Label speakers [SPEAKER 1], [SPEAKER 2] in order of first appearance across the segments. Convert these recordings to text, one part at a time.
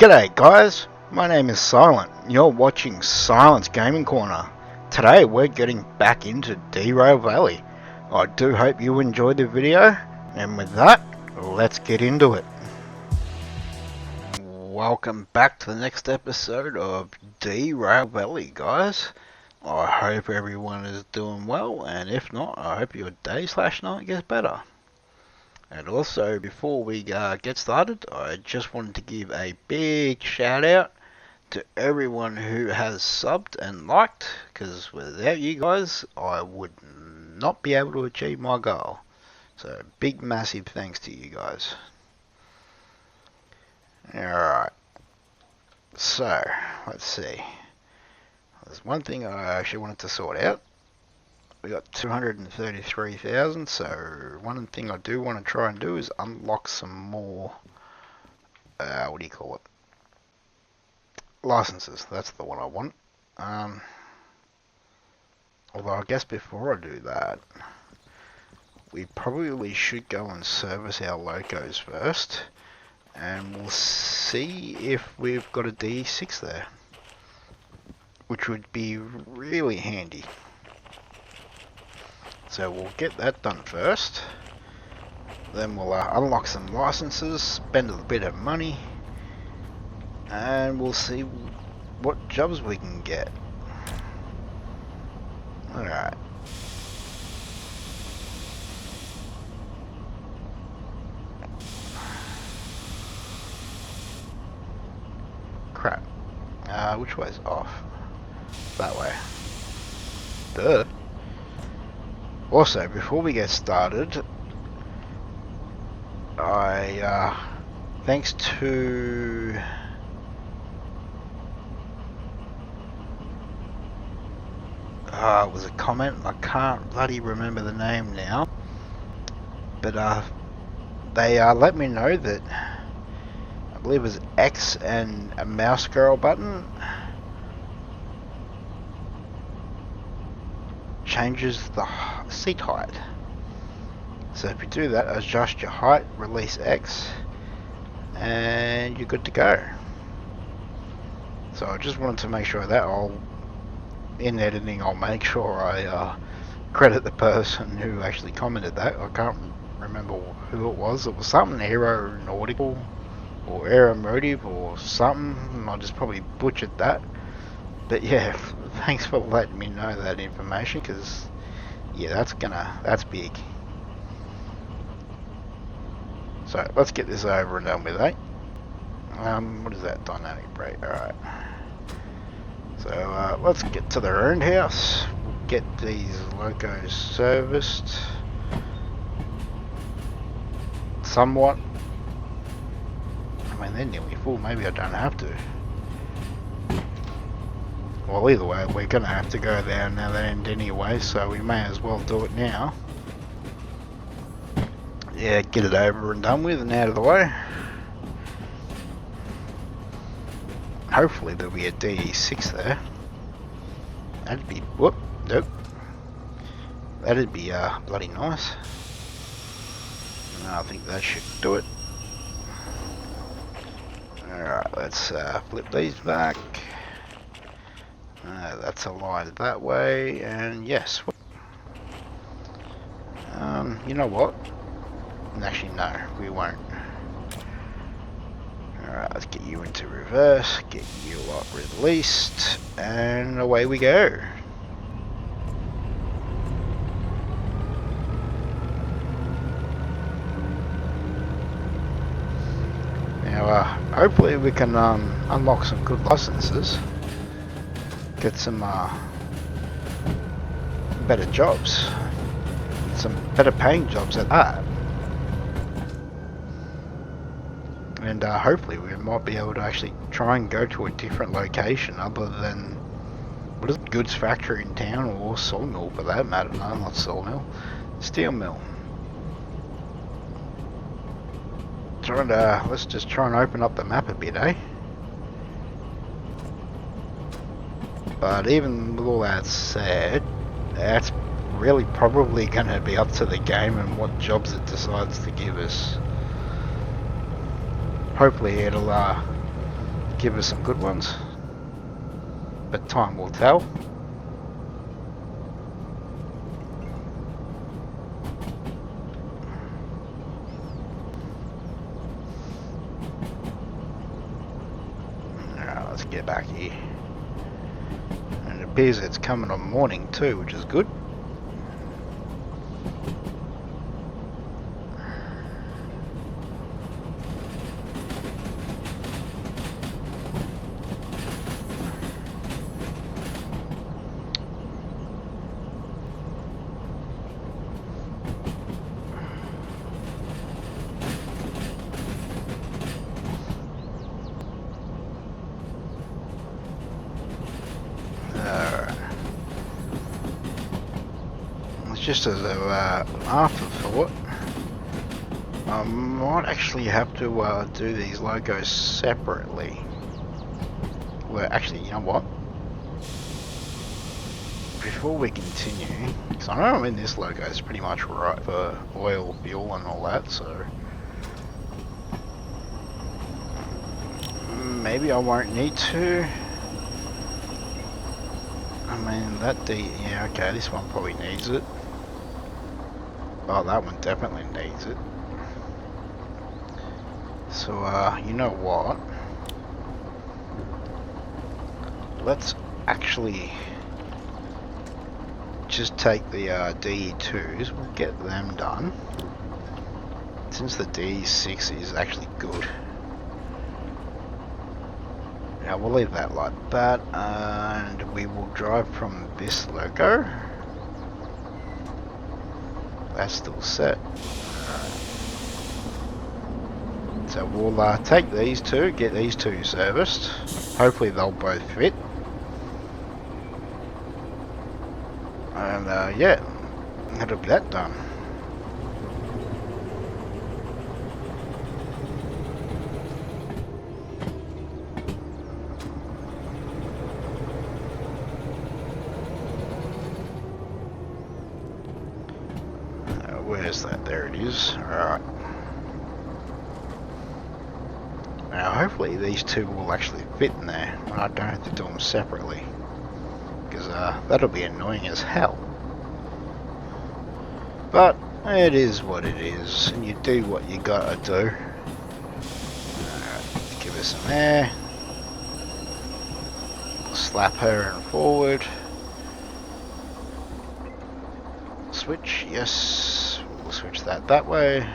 [SPEAKER 1] G'day guys, my name is Silent. You're watching Silent's Gaming Corner. Today we're getting back into DeRail Valley. I do hope you enjoyed the video, and with that, let's get into it. Welcome back to the next episode of DeRail Valley, guys. I hope everyone is doing well, and if not, I hope your day/night gets better. And also, before we get started, I just wanted to give a big shout out to everyone who has subbed and liked, because without you guys, I would not be able to achieve my goal. So, big massive thanks to you guys. Alright, so, let's see. There's one thing I actually wanted to sort out. We got 233,000, so one thing I do want to try and do is unlock some more, what do you call it, licenses. That's the one I want. Although I guess before I do that, we probably should go and service our locos first, and we'll see if we've got a D6 there, which would be really handy. So we'll get that done first, then we'll unlock some licenses, spend a bit of money, and we'll see what jobs we can get. Alright. Crap. Which way's off? That way. Duh. Also, before we get started, thanks to it was a comment, I can't bloody remember the name now, but they let me know that I believe it was X and a mouse scroll button changes the seat height. So if you do that, adjust your height, release X, and you're good to go. So I just wanted to make sure that in editing I'll make sure I credit the person who actually commented that. I can't remember who it was. It was something aeronautical or aeromotive or something. I just probably butchered that. But yeah, thanks for letting me know that information, because yeah, that's big. So let's get this over and done with, eh? What is that? Dynamic brake. Alright. So let's get to the roundhouse. We'll get these locos serviced somewhat. I mean, they're nearly full. Maybe I don't have to. Well, either way, we're going to have to go down that end anyway, so we may as well do it now. Yeah, get it over and done with and out of the way. Hopefully there'll be a D6 there. That'd be, whoop, nope. That'd be bloody nice. I think that should do it. Alright, let's flip these back. That's aligned that way, and yes. You know what? Actually, no, we won't. Alright, let's get you into reverse, get you lot released, and away we go. Now, hopefully we can unlock some good licenses. Get some better jobs, some better paying jobs at that, and hopefully we might be able to actually try and go to a different location other than, what is it, goods factory in town, or sawmill for that matter. No, not sawmill, steel mill. Let's just try and open up the map a bit, eh? But even with all that said, that's really probably going to be up to the game and what jobs it decides to give us. Hopefully it'll give us some good ones, but time will tell. Alright, let's get back here. And it appears it's coming on morning too, which is good. Just as an afterthought, I might actually have to do these logos separately. Well, actually, you know what? Before we continue, because I know this logo is pretty much right for oil, fuel and all that, so maybe I won't need to. I mean, yeah, okay, this one probably needs it. Oh, that one definitely needs it. So, you know what? Let's actually just take the DE2s, we'll get them done. Since the DE6 is actually good. Now we'll leave that like that, and we will drive from this logo. That's still set. Alright. So we'll take these two, get these two serviced. Hopefully they'll both fit. And yeah, that'll be that done. Where's that? There it is. Alright. Now hopefully these two will actually fit in there and I don't have to do them separately. Because that'll be annoying as hell. But it is what it is, and you do what you gotta do. Alright, give her some air. Slap her and forward. Switch, yes. We'll switch that way.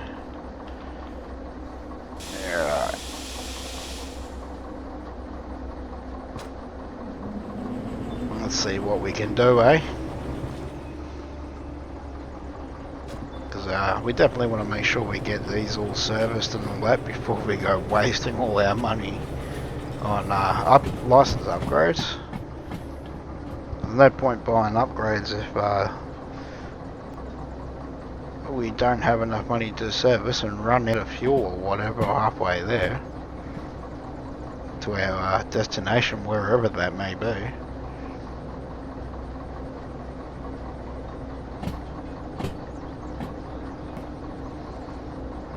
[SPEAKER 1] Alright. Let's see what we can do, eh? Because we definitely want to make sure we get these all serviced and all that before we go wasting all our money on license upgrades. There's no point buying upgrades if we don't have enough money to service and run out of fuel or whatever halfway there to our destination, wherever that may be.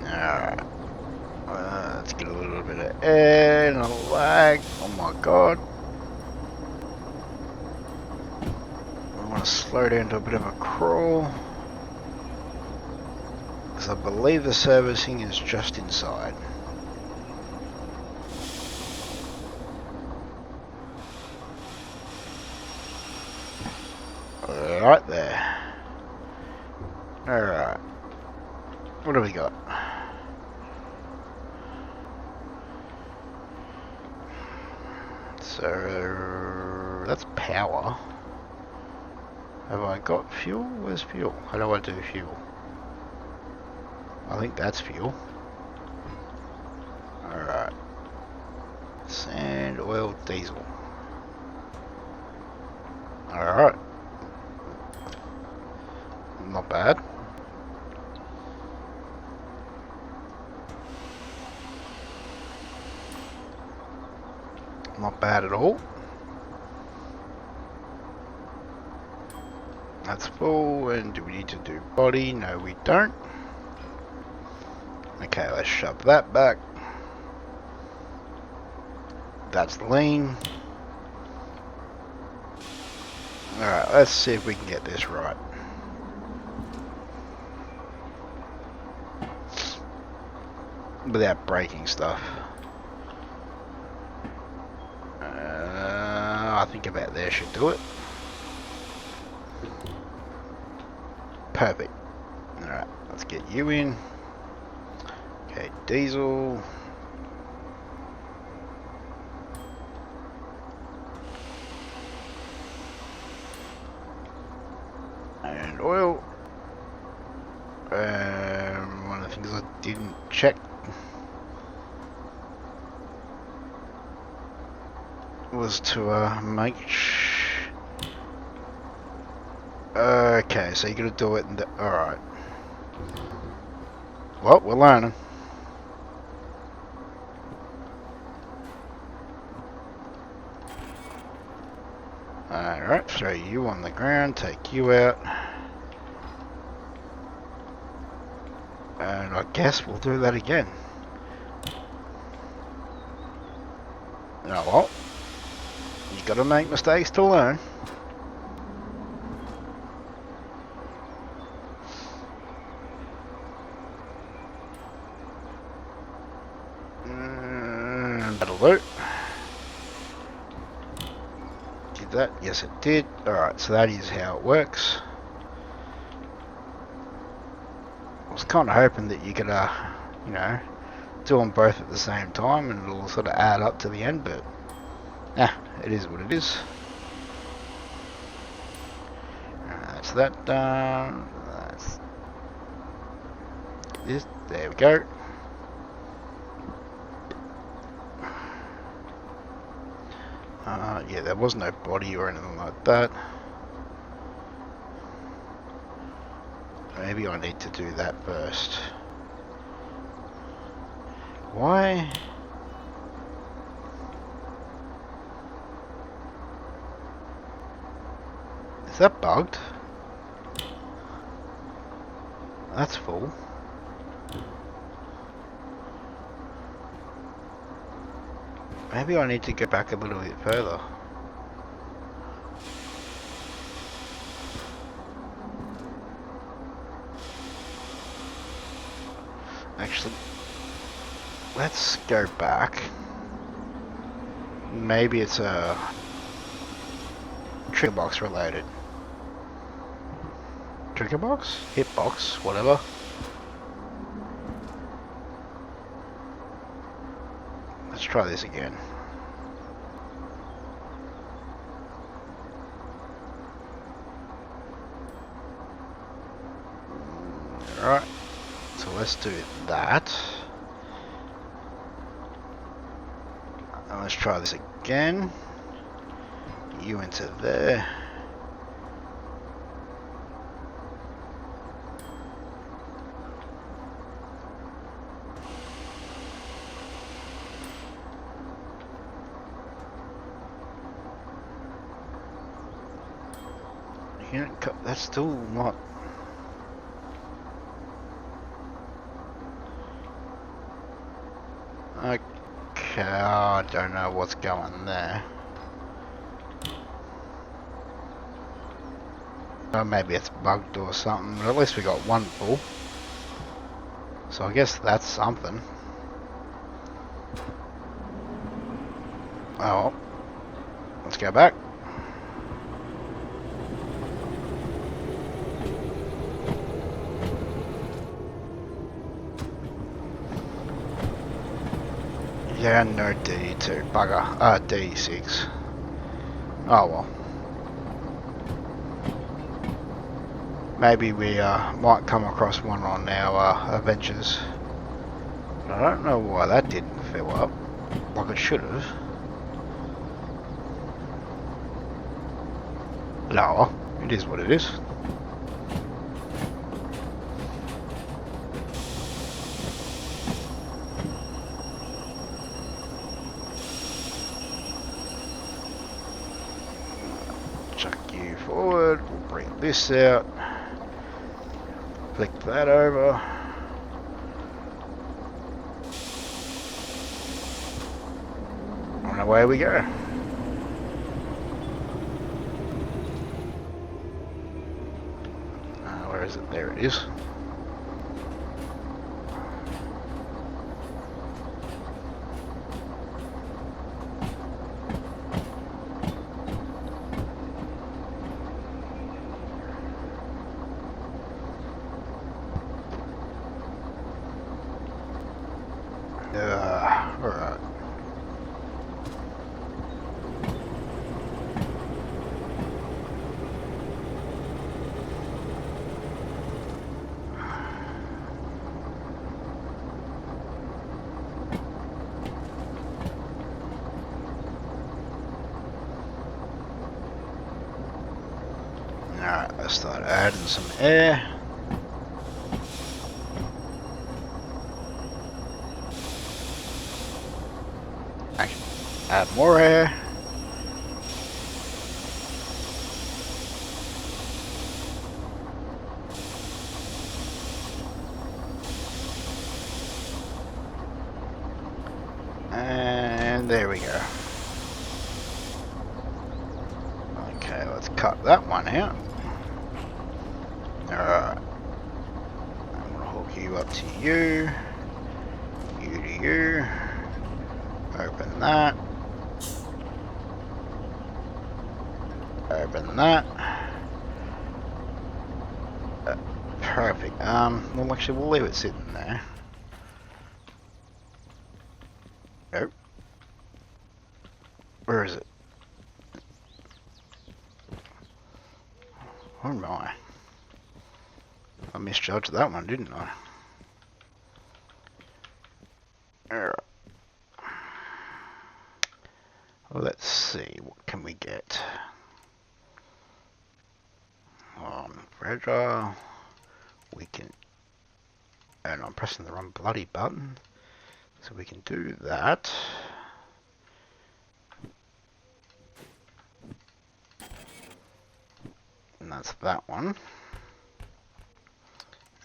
[SPEAKER 1] Alright, let's get a little bit of air and a lag. Oh my god. We want to slow down to a bit of a crawl. Because I believe the servicing is just inside. Right there. Alright. What do we got? So that's power. Have I got fuel? Where's fuel? How do I do fuel? I think that's fuel. Alright. Sand, oil, diesel. Alright. Not bad. Not bad at all. That's full, and do we need to do body? No, we don't. Okay, let's shove that back. that's lean. Alright, let's see if we can get this right. Without breaking stuff. I think about there should do it. Perfect. Alright, let's get you in. Okay, diesel. And oil. One of the things I didn't check was to make okay, so you're gonna do it in the alright. Well, we're learning. Alright, throw you on the ground, take you out. And I guess we'll do that again. Oh well. You gotta make mistakes to learn. That'll do. Did that? Yes it did. Alright, so that is how it works. I was kind of hoping that you could, you know, do them both at the same time and it'll sort of add up to the end, but it is what it is. That's that done. That's this. There we go. Yeah, there was no body or anything like that. Maybe I need to do that first. Why? Is that bugged? That's full. Maybe I need to go back a little bit further. Actually, let's go back. Maybe it's a trigger box related. Trigger box? Hitbox? Whatever. Let's try this again. Alright, so let's do that. And let's try this again. You into there. That's still not. Okay, I don't know what's going there. Or maybe it's bugged or something, but at least we got one full. So I guess that's something. Oh well. Let's go back. Yeah, no D2, bugger. D6. Oh well. Maybe we might come across one on our adventures. But I don't know why that didn't fill up like it should have. No, it is what it is. Chuck you forward, we'll bring this out. Flick that over. And away we go. Where is it? There it is. Alright. Alright, let's start adding some air. Actually, add more air. And there we go. Okay, let's cut that one out. Alright. I'm gonna hook you up to you. You to you. Open that. Open that. Perfect. Well, actually, we'll leave it sitting there. Oh. Where is it? Oh my. I misjudged that one, didn't I? Alright. Well, let's see. What can we get? Fragile. We can... And I'm pressing the wrong bloody button. So we can do that. And that's that one.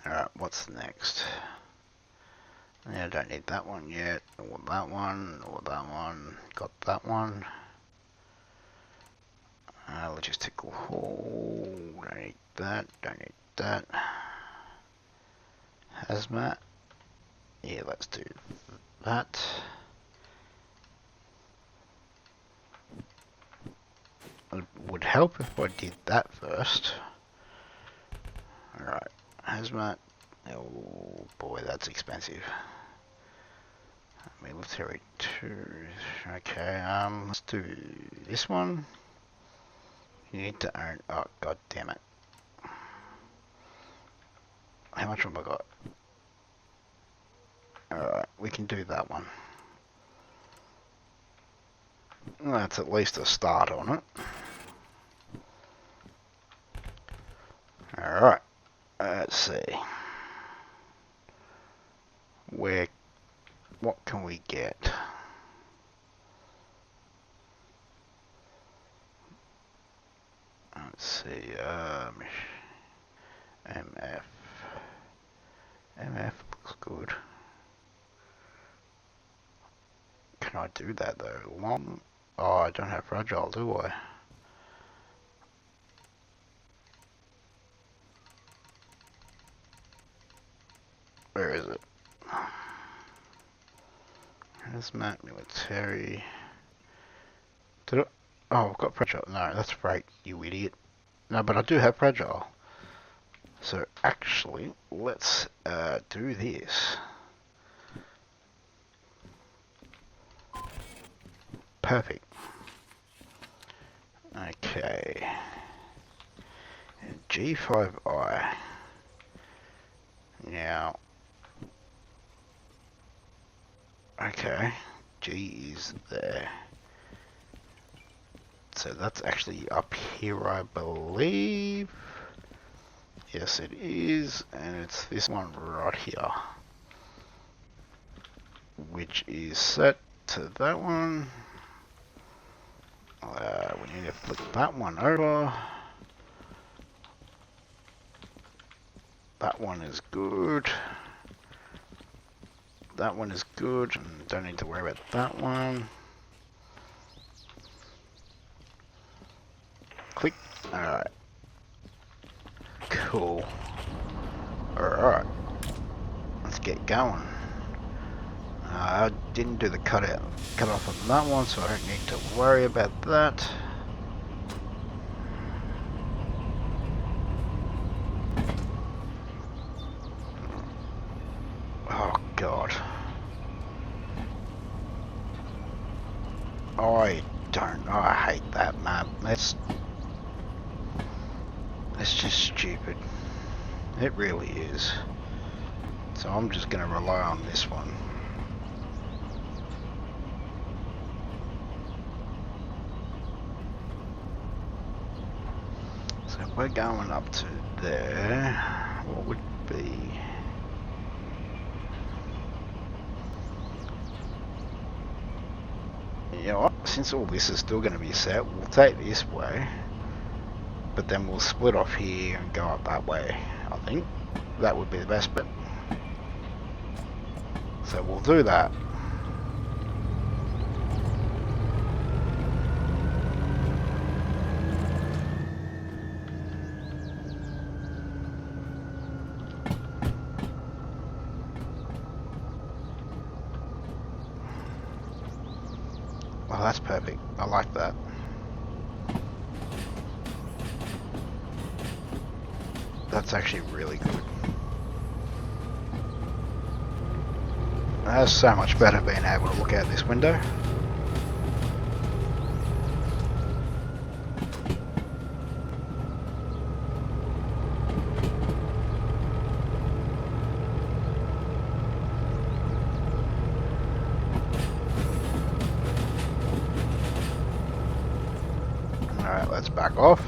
[SPEAKER 1] Alright, what's next? Yeah, I don't need that one yet. Or that one, or that one. Got that one. Logistical haul. Don't need that, don't need that. Hazmat. Yeah, let's do that. It would help if I did that first. Alright, hazmat. Oh boy, that's expensive. Military 2. Okay, let's do this one. You need to earn. Oh, god damn it. How much have I got? Alright, we can do that one. That's at least a start on it. Alright, let's see. What can we get? Let's see, MF. MF looks good. Can I do that though? Long? Oh, I don't have fragile, do I? Where is it? Hazmat, military. Did I? Oh, I've got fragile. No, that's right, you idiot. No, but I do have fragile. So actually, let's do this. Perfect. Okay. G5I. Now. Okay. G is there. So that's actually up here, I believe. Yes, it is. And it's this one right here. Which is set to that one. We need to flip that one over. That one is good. That one is good. Don't need to worry about that one. Click. Alright. Cool. Alright. Let's get going. I didn't do the cut off on that one, so I don't need to worry about that. Oh god. I hate that map. That's just stupid. It really is. So I'm just gonna rely on this one. So if we're going up to there, what would be... You know what, since all this is still going to be set, we'll take this way, but then we'll split off here and go up that way. I think that would be the best bet. So we'll do that. Oh, that's perfect. I like that. That's actually really good. That's so much better being able to look out this window. Alright, let's back off.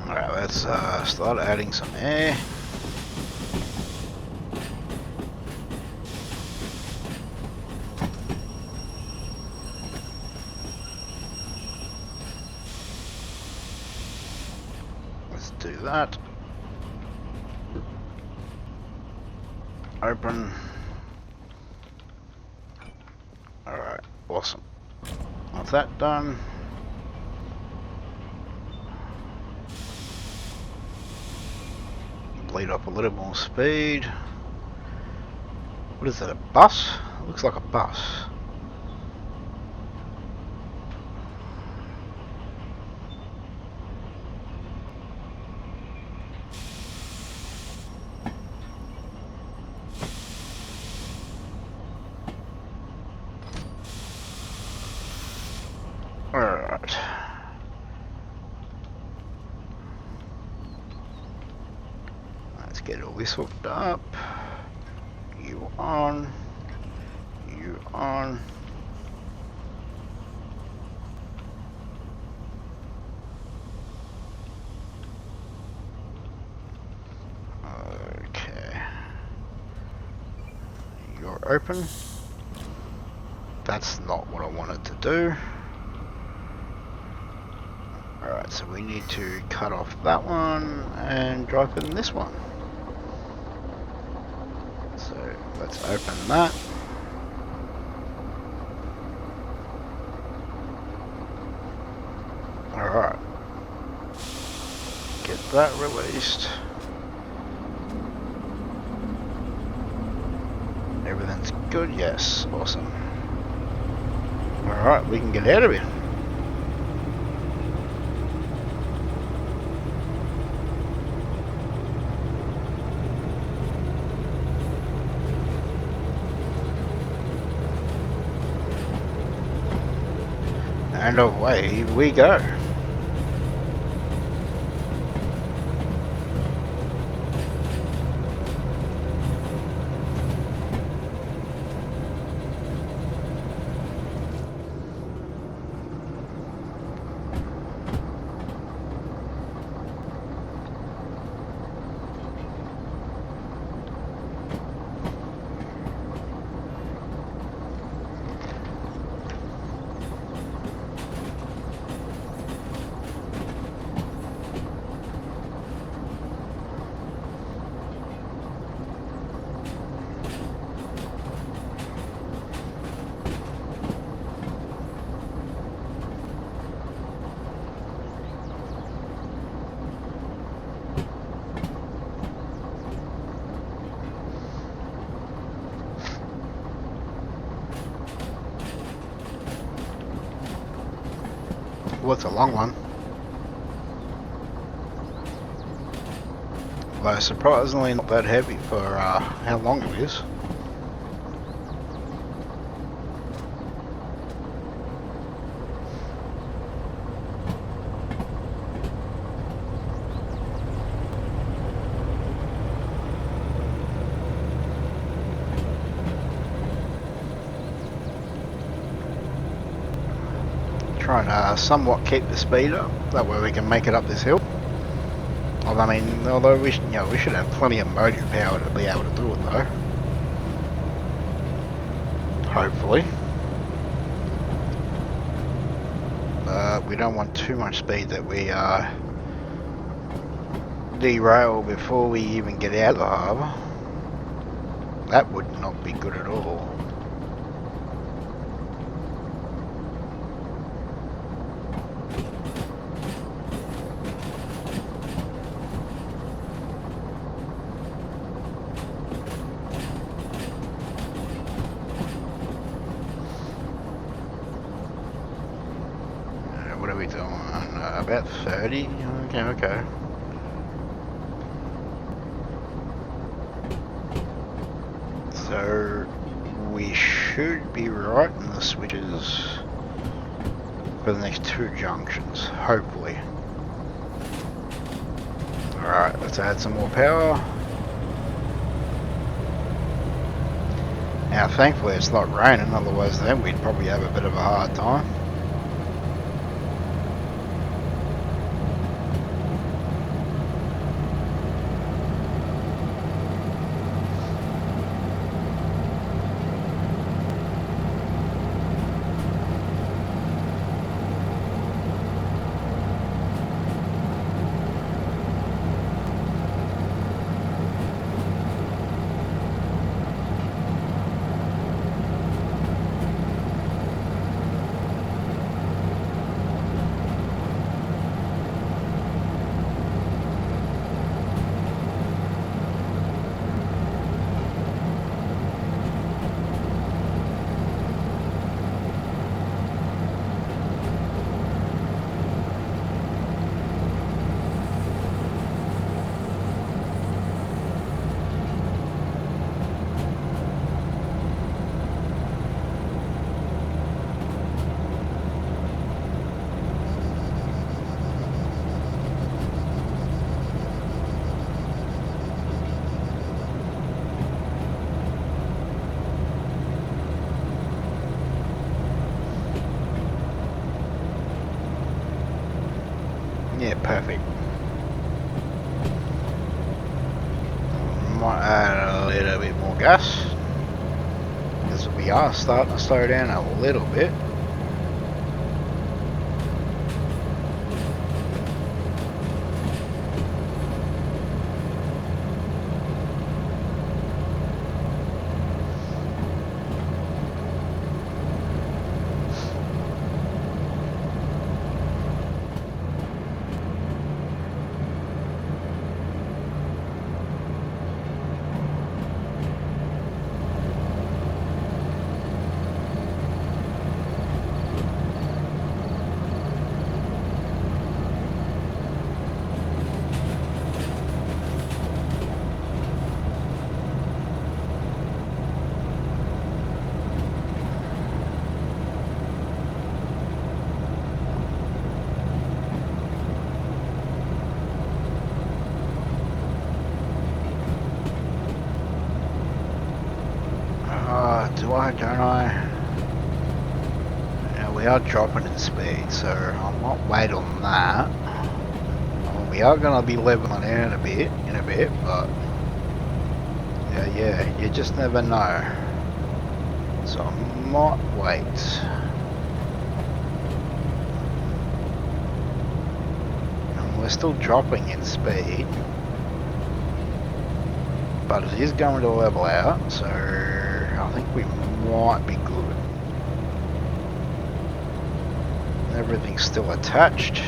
[SPEAKER 1] Alright, let's start adding some air. Let's do that. Open. Alright, awesome. With that done, lead up a little more speed. What is that, a bus? It looks like a bus. Alright. Let's get all this hooked up. You on. You on. Okay. You're open. That's not what I wanted to do. Alright, so we need to cut off that one and drive in this one. So let's open that. Alright. Get that released. Everything's good, yes, awesome. Alright, we can get out of here. And away we go. Well, it's a long one. Though surprisingly not that heavy for how long it is. Trying to somewhat keep the speed up, that way we can make it up this hill. I mean, although we should have plenty of motor power to be able to do it though. Hopefully. We don't want too much speed that we derail before we even get out of the harbour. That would not be good at all. What are we doing? About 30? Okay. So we should be right in the switches for the next 2 junctions, hopefully. Alright, let's add some more power. Now thankfully it's not raining, otherwise then we'd probably have a bit of a hard time. Yeah, perfect. Might add a little bit more gas, because we are starting to slow down a little bit. Do I, don't I? Yeah, we are dropping in speed, so I might wait on that. Well, we are going to be leveling out in a bit, but yeah, you just never know. So I might wait. And we're still dropping in speed, but it is going to level out, so I think we might be good. Everything's still attached.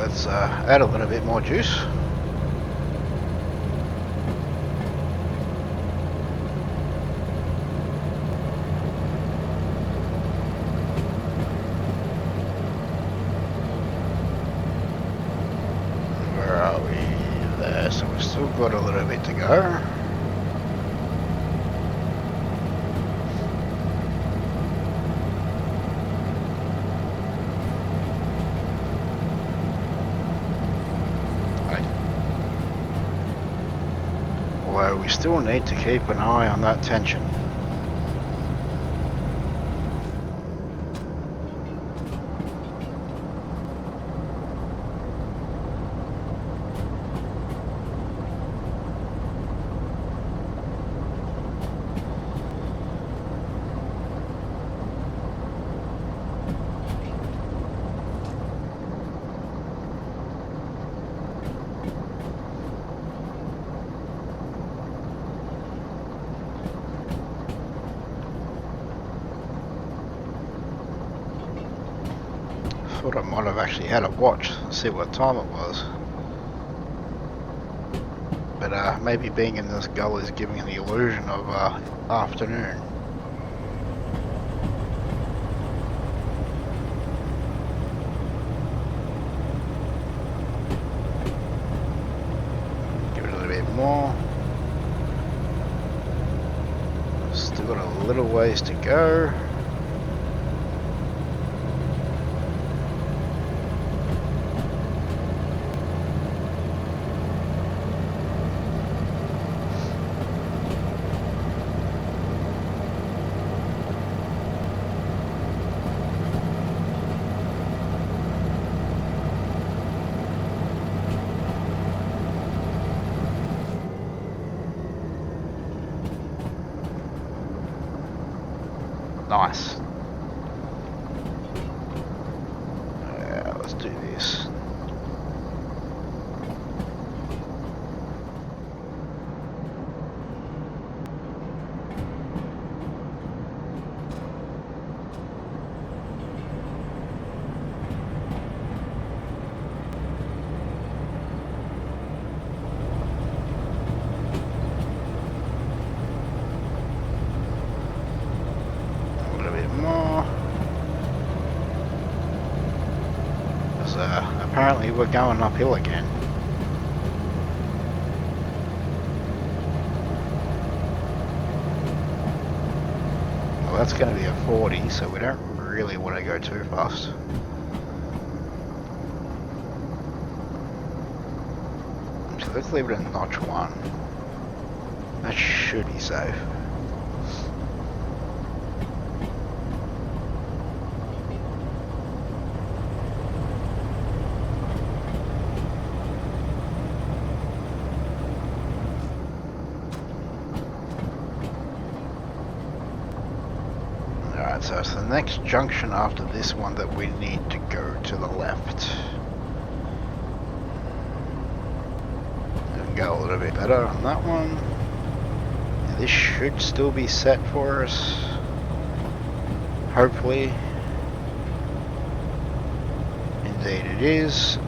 [SPEAKER 1] let's add a little bit more juice. Where are we? There, so we've still got a little bit to go. Although we still need to keep an eye on that tension. Thought I might have actually had a watch to see what time it was. But maybe being in this gully is giving the illusion of afternoon. Give it a little bit more. Still got a little ways to go. Nice. Yeah, let's do this. Apparently we're going uphill again. Well, that's going to be a 40, so we don't really want to go too fast. So let's leave it in notch 1. That should be safe. So it's the next junction after this one that we need to go to the left. And go a little bit better on that one. And this should still be set for us. Hopefully. Indeed it is.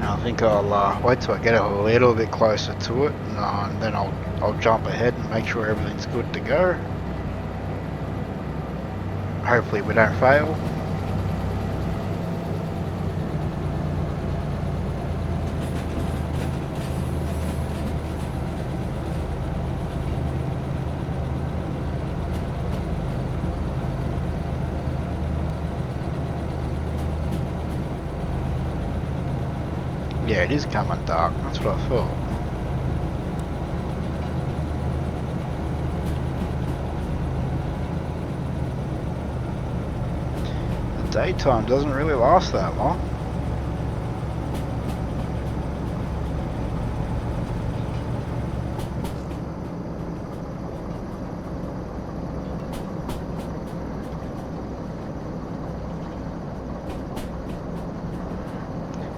[SPEAKER 1] I think I'll wait till I get a little bit closer to it, and then I'll jump ahead and make sure everything's good to go. Hopefully we don't fail. Yeah, it is coming dark. That's what I thought. The daytime doesn't really last that long.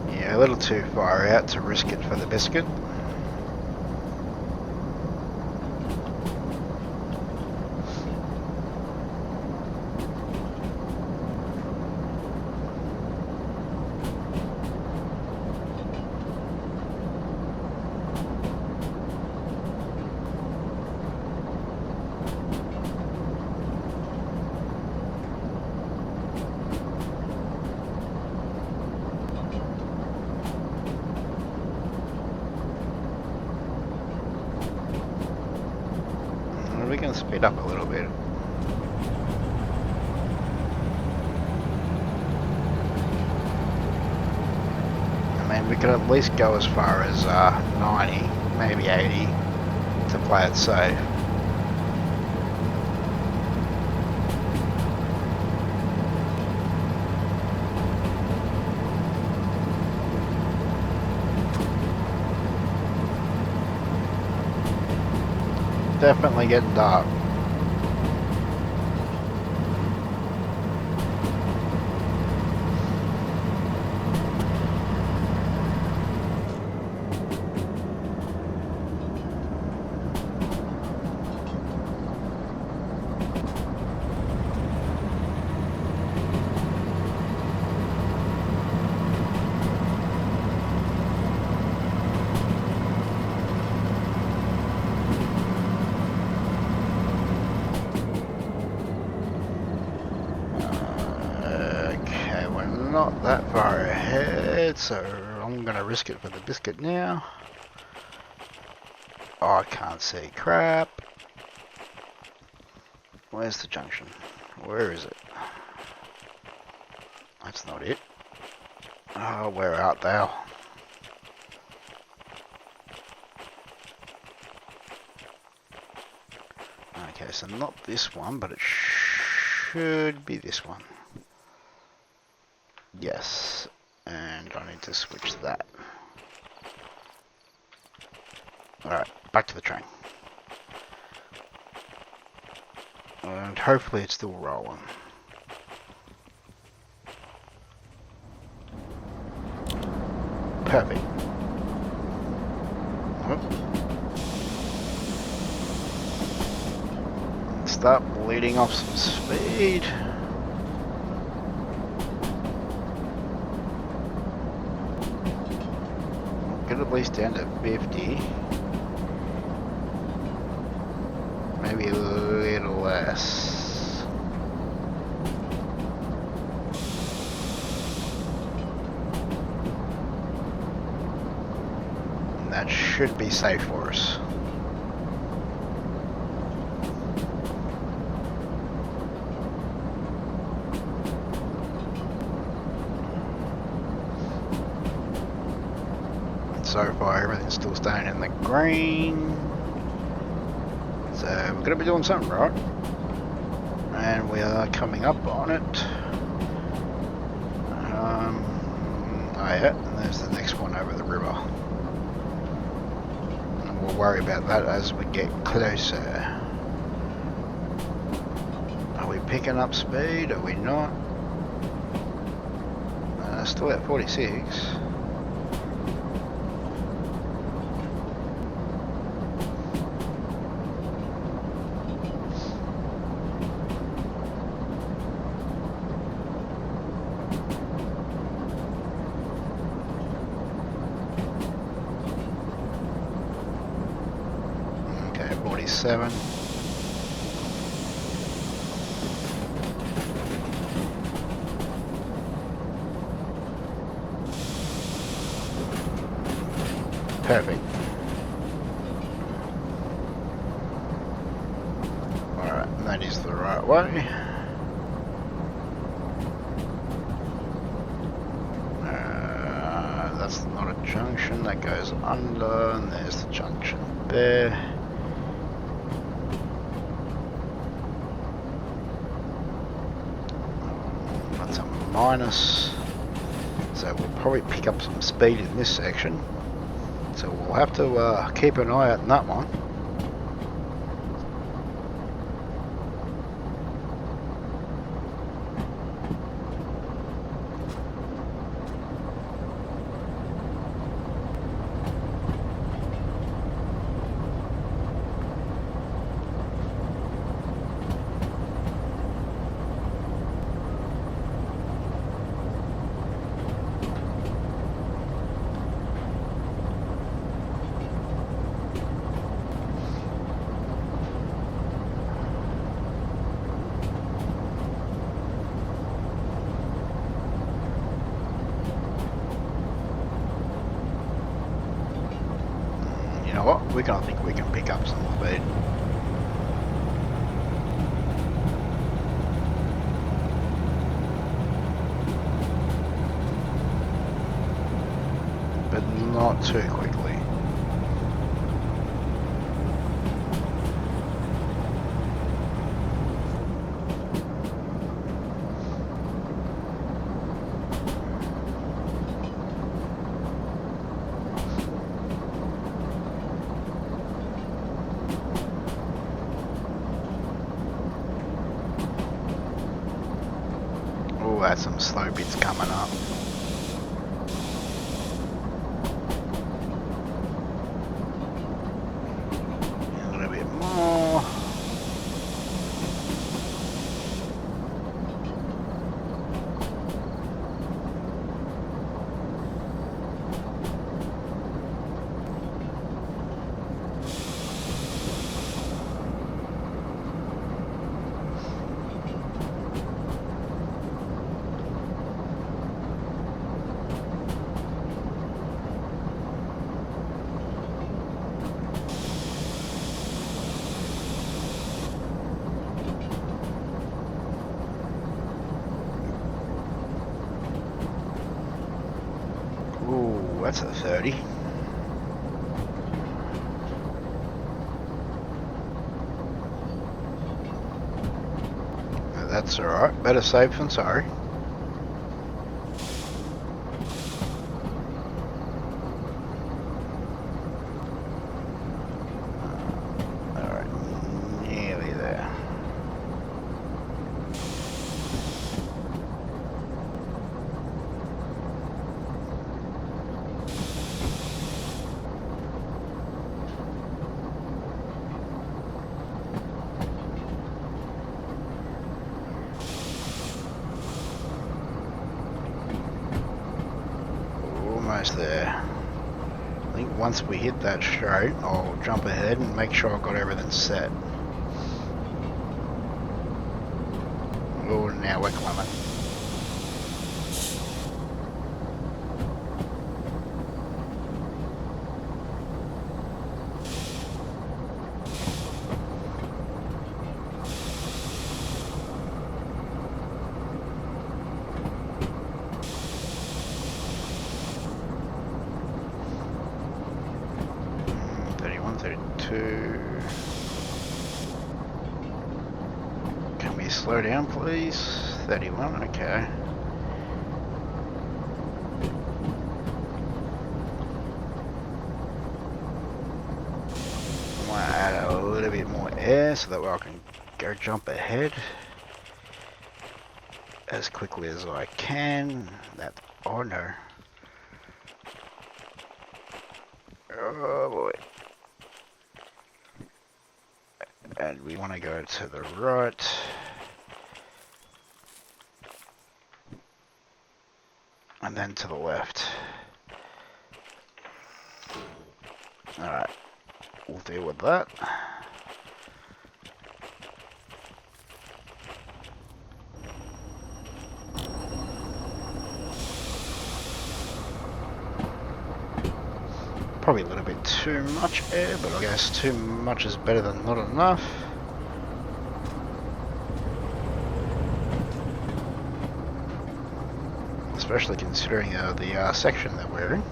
[SPEAKER 1] Yeah, a little too far out to risk it for the biscuit. We can speed up a little bit. I mean, we could at least go as far as 90, maybe 80 to play it safe. Definitely getting dark. Not that far ahead, so I'm gonna risk it for the biscuit now. Oh, I can't see crap. Where's the junction? Where is it? That's not it. Oh, where art thou? Okay, so not this one, but it should be this one. Yes, and I need to switch that. Alright, back to the train. And hopefully it's still rolling. Perfect. Start bleeding off some speed. Get at least down to 50. Maybe a little less. And that should be safe for us. So far everything's still staying in the green, so we're going to be doing something right, and we are coming up on it. Oh yeah, and there's the next one over the river, and we'll worry about that as we get closer. Are we picking up speed? Are we not? Still at 46. Okay, 47. Perfect. Alright, and that is the right way. that's not a junction, that goes under, and there's the junction there. That's a minus, so we'll probably pick up some speed in this section. So we'll have to keep an eye out on that one. You know what? I think we can pick up some speed. But not too quickly. That's some slow bits coming up. A little bit more. That's a 30. That's alright, better safe than sorry. Alright, nearly there. Almost there. I think once we hit that straight, I'll jump ahead and make sure I've got everything set. Oh, now we're climbing. Can we slow down, please? 31, okay. I want to add a little bit more air so that way I can go jump ahead as quickly as I can. That, oh no. Oh boy. And we want to go to the right. And then to the left. Alright, we'll deal with that. Probably a little bit too much air, but I guess too much is better than not enough. Especially considering the section that we're in.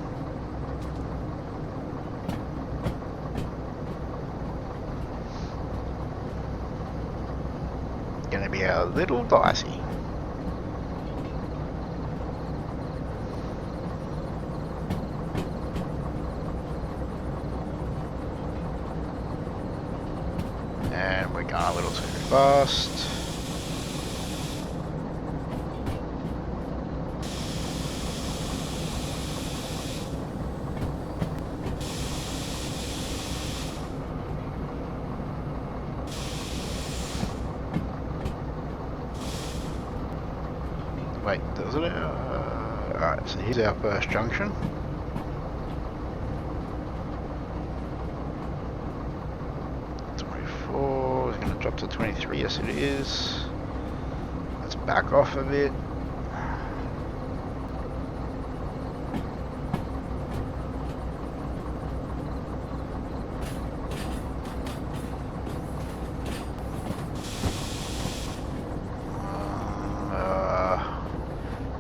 [SPEAKER 1] little dicey. And we're going a little too fast. Wait, doesn't it? Alright, so here's our first junction. We're going to drop to 23, yes it is. Let's back off a bit.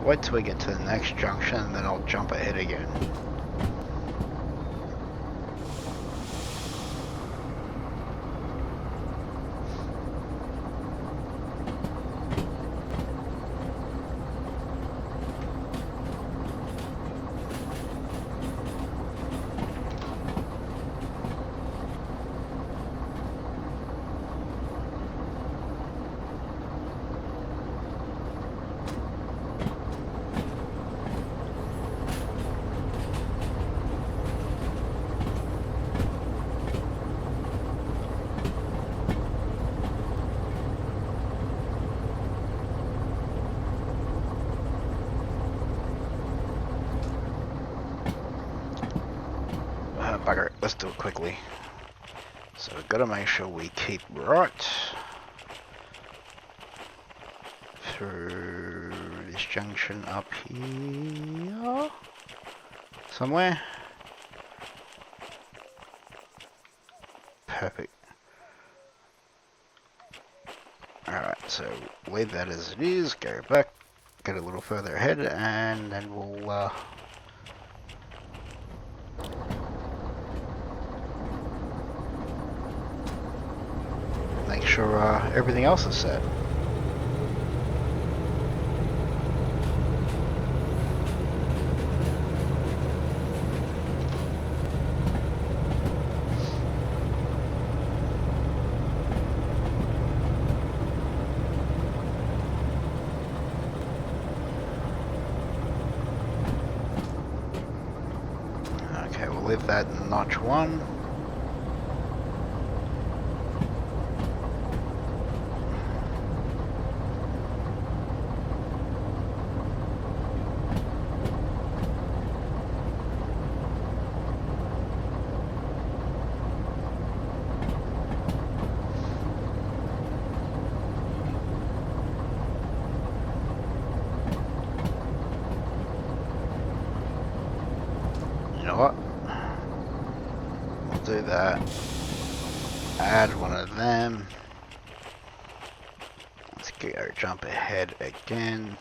[SPEAKER 1] Wait till we get to the next junction and then I'll jump ahead again. Bugger it, let's do it quickly. So we've got to make sure we keep right through this junction up here somewhere. Perfect. Alright, so leave that as it is, go back, get a little further ahead, and then we'll make sure everything else is set. Okay, we'll leave that in notch 1. What? We'll do that. Add one of them. Let's go jump ahead again.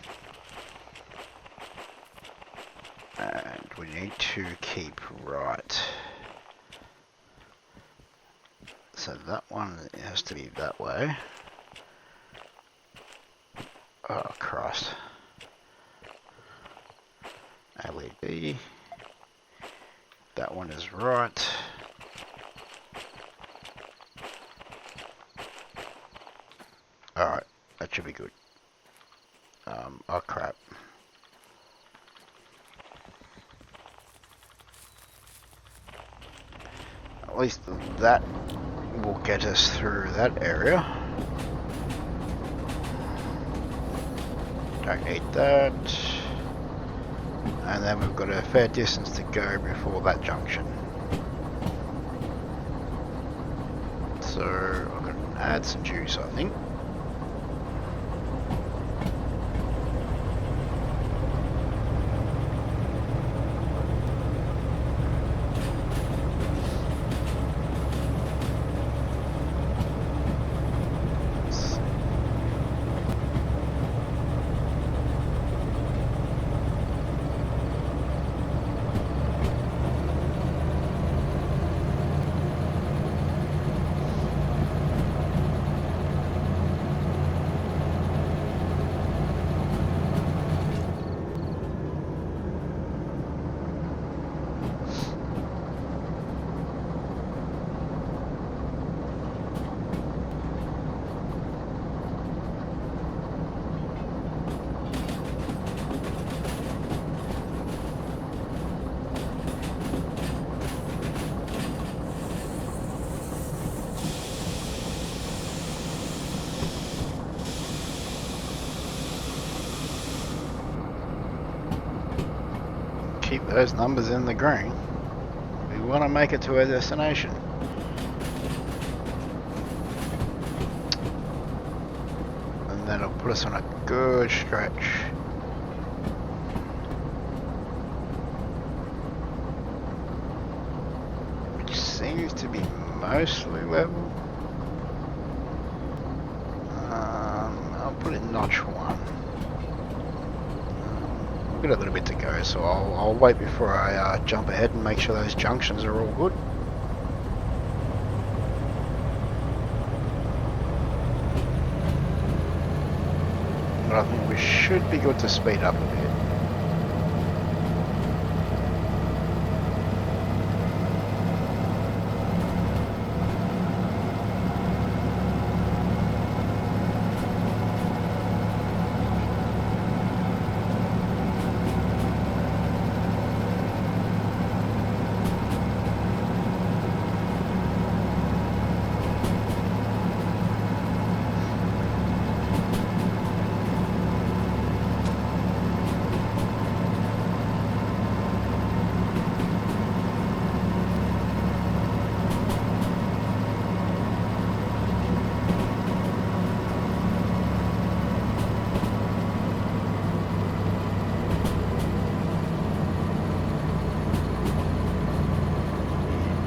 [SPEAKER 1] And we need to keep right. So that one has to be that way. Oh Christ. LED. That one is right. Alright, that should be good. Oh crap. At least that will get us through that area. Don't need that. And then we've got a fair distance to go before that junction. So I'm going to add some juice, I think. keep those numbers in the green. We want to make it to our destination. And that'll put us on a good stretch. Which seems to be mostly level. I'll put it notch 1. We've got a little bit to go, so I'll wait before I jump ahead and make sure those junctions are all good. But I think we should be good to speed up a bit.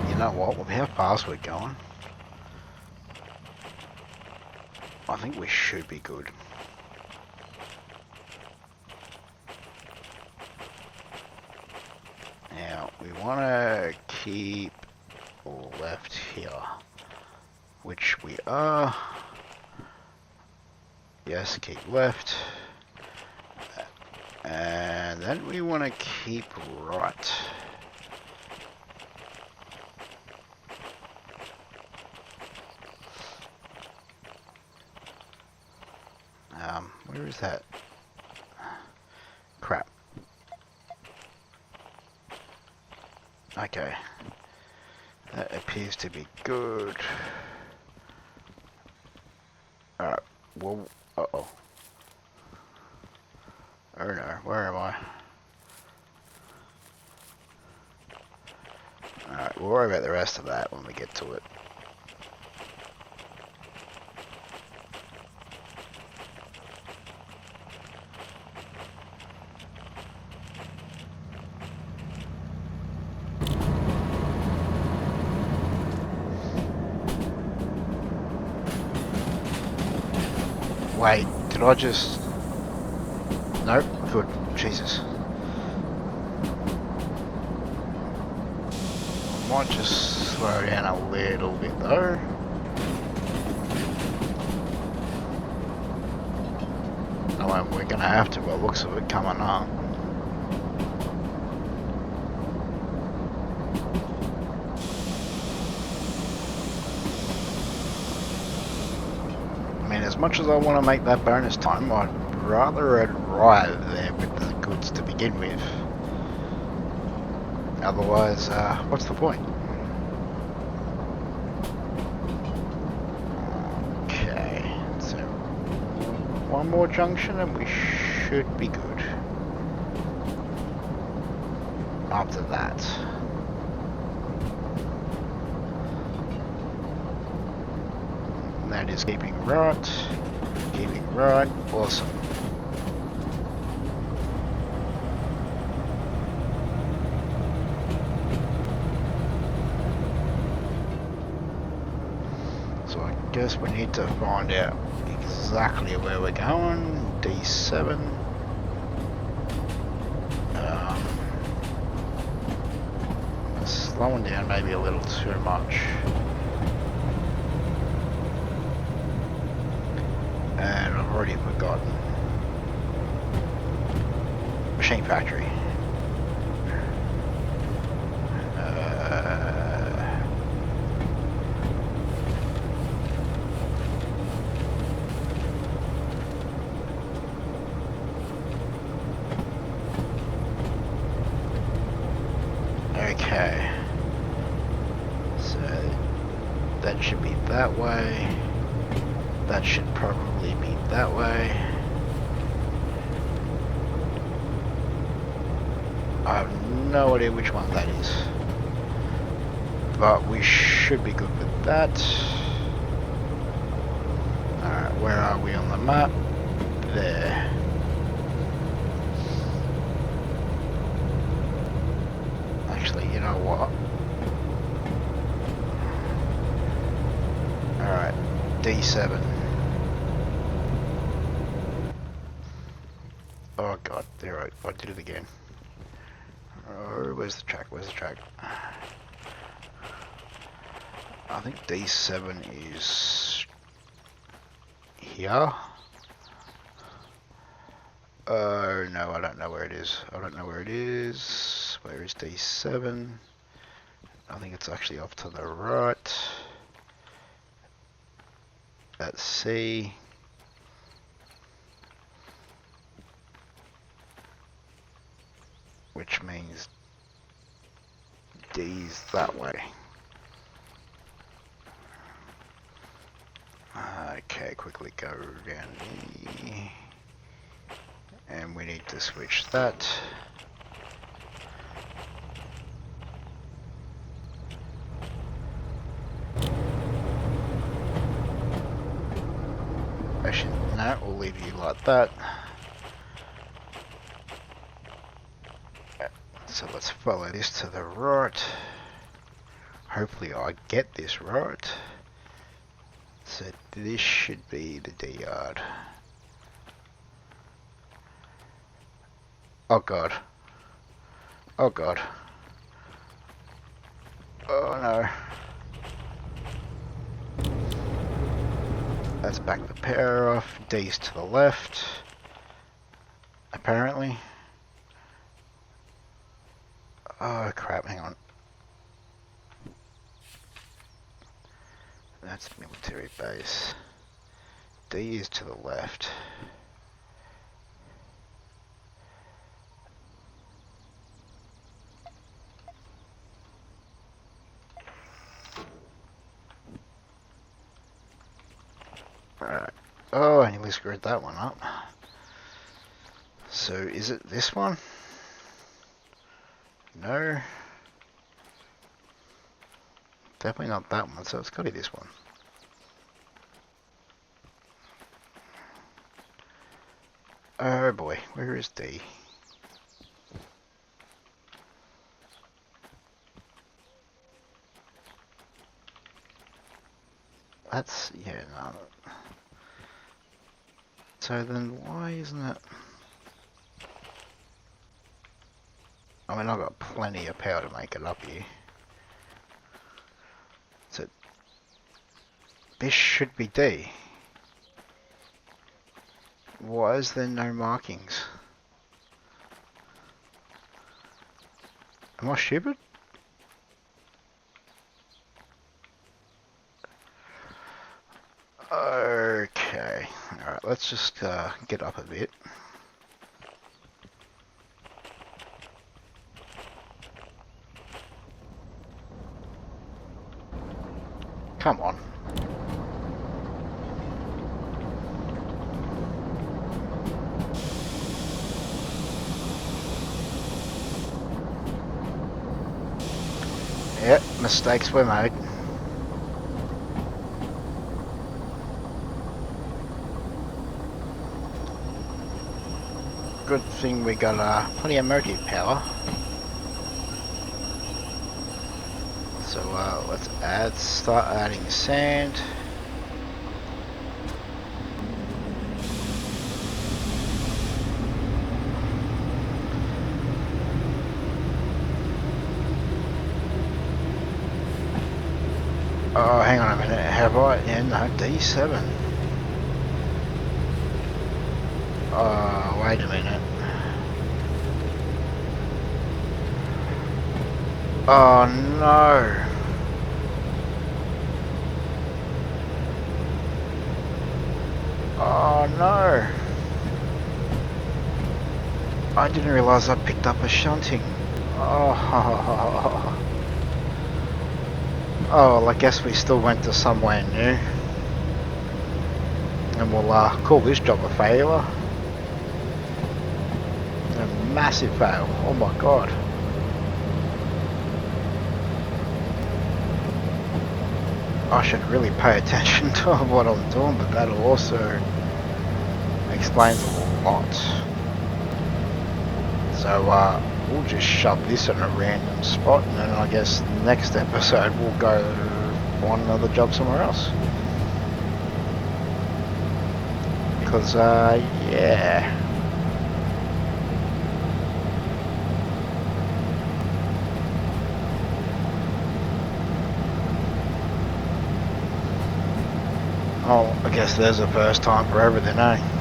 [SPEAKER 1] You know what, with how fast we're going, I think we should be good. Now, we want to keep left here, which we are. Yes, keep left. And then we want to keep right. Where is that? Crap. Okay. That appears to be good. Alright, well, uh-oh. Oh no, where am I? Alright, we'll worry about the rest of that when we get to it. Wait, did I just... Nope, good, Jesus. Might just slow down a little bit though. No, we're gonna have to, by the looks of it, coming up. As much as I want to make that bonus time, I'd rather arrive there with the goods to begin with. Otherwise, what's the point? Okay, so one more junction and we should be good. After that. That is keeping right, awesome. So I guess we need to find out exactly where we're going. D7. Slowing down maybe a little too much. And I've already forgotten. Machine factory. Okay. So that should be that way. That should probably be that way. I have no idea which one that is. But we should be good with that. Alright, where are we on the map? There. Actually, you know what? Alright, D7. Oh god, there I did it again. Oh, where's the track? Where's the track? I think D7 is here. Oh no, I don't know where it is. I don't know where it is. Where is D7? I think it's actually off to the right. That's C. Which means D's that way. Okay, quickly go down E. And we need to switch that. Actually, no, we'll leave you like that. So let's follow this to the right. Hopefully I get this right. So this should be the D yard. Oh god. Oh god. Oh no. Let's back the power off. D's to the left. Apparently. Oh crap, hang on. That's military base. D is to the left. Alright. Oh, I nearly screwed that one up. So is it this one? No. Definitely not that one, so it's got to be this one. Oh boy, where is D? That's, yeah, no. So then why isn't it? I mean, I've got plenty of power to make it up here. So this should be D. Why is there no markings? Am I stupid? Okay, alright, let's just get up a bit. Come on. Yep, mistakes were made. Good thing we got plenty of motive power. So let's start adding sand. Oh, hang on a minute. Have I? Yeah, no, D7. Oh, wait a minute. Oh no. Oh no. I didn't realise I picked up a shunting. Oh. Oh, well, I guess we still went to somewhere new. And we'll call this job a failure. And massive fail. Oh my god. I should really pay attention to what I'm doing, but that'll also explain a lot. So we'll just shove this in a random spot, and then I guess next episode we'll go find another job somewhere else. Because yeah. Oh, I guess there's a first time for everything, eh?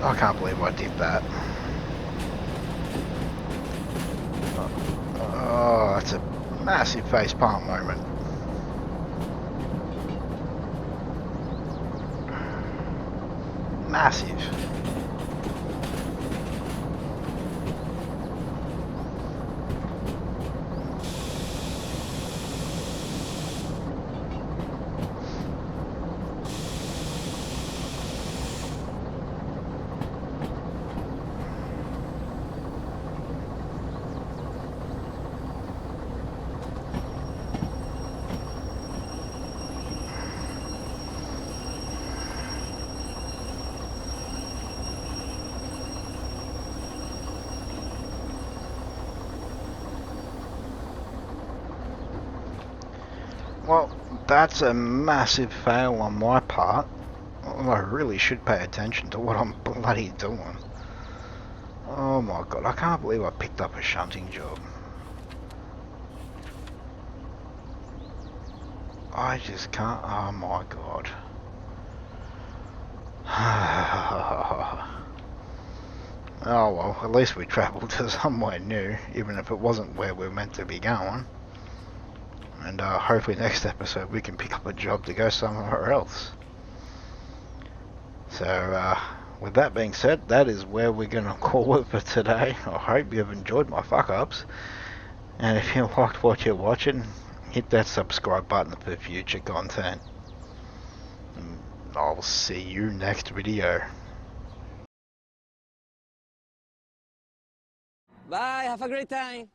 [SPEAKER 1] I can't believe I did that. Oh, that's a massive facepalm moment. Massive. Well, that's a massive fail on my part. I really should pay attention to what I'm bloody doing. Oh my god, I can't believe I picked up a shunting job. I just can't, oh my god. Oh well, at least we travelled to somewhere new, even if it wasn't where we're meant to be going. And hopefully next episode we can pick up a job to go somewhere else. So with that being said, that is where we're going to call it for today. I hope you've enjoyed my fuck-ups. And if you liked what you're watching, hit that subscribe button for future content. And I'll see you next video.
[SPEAKER 2] Bye, have a great time.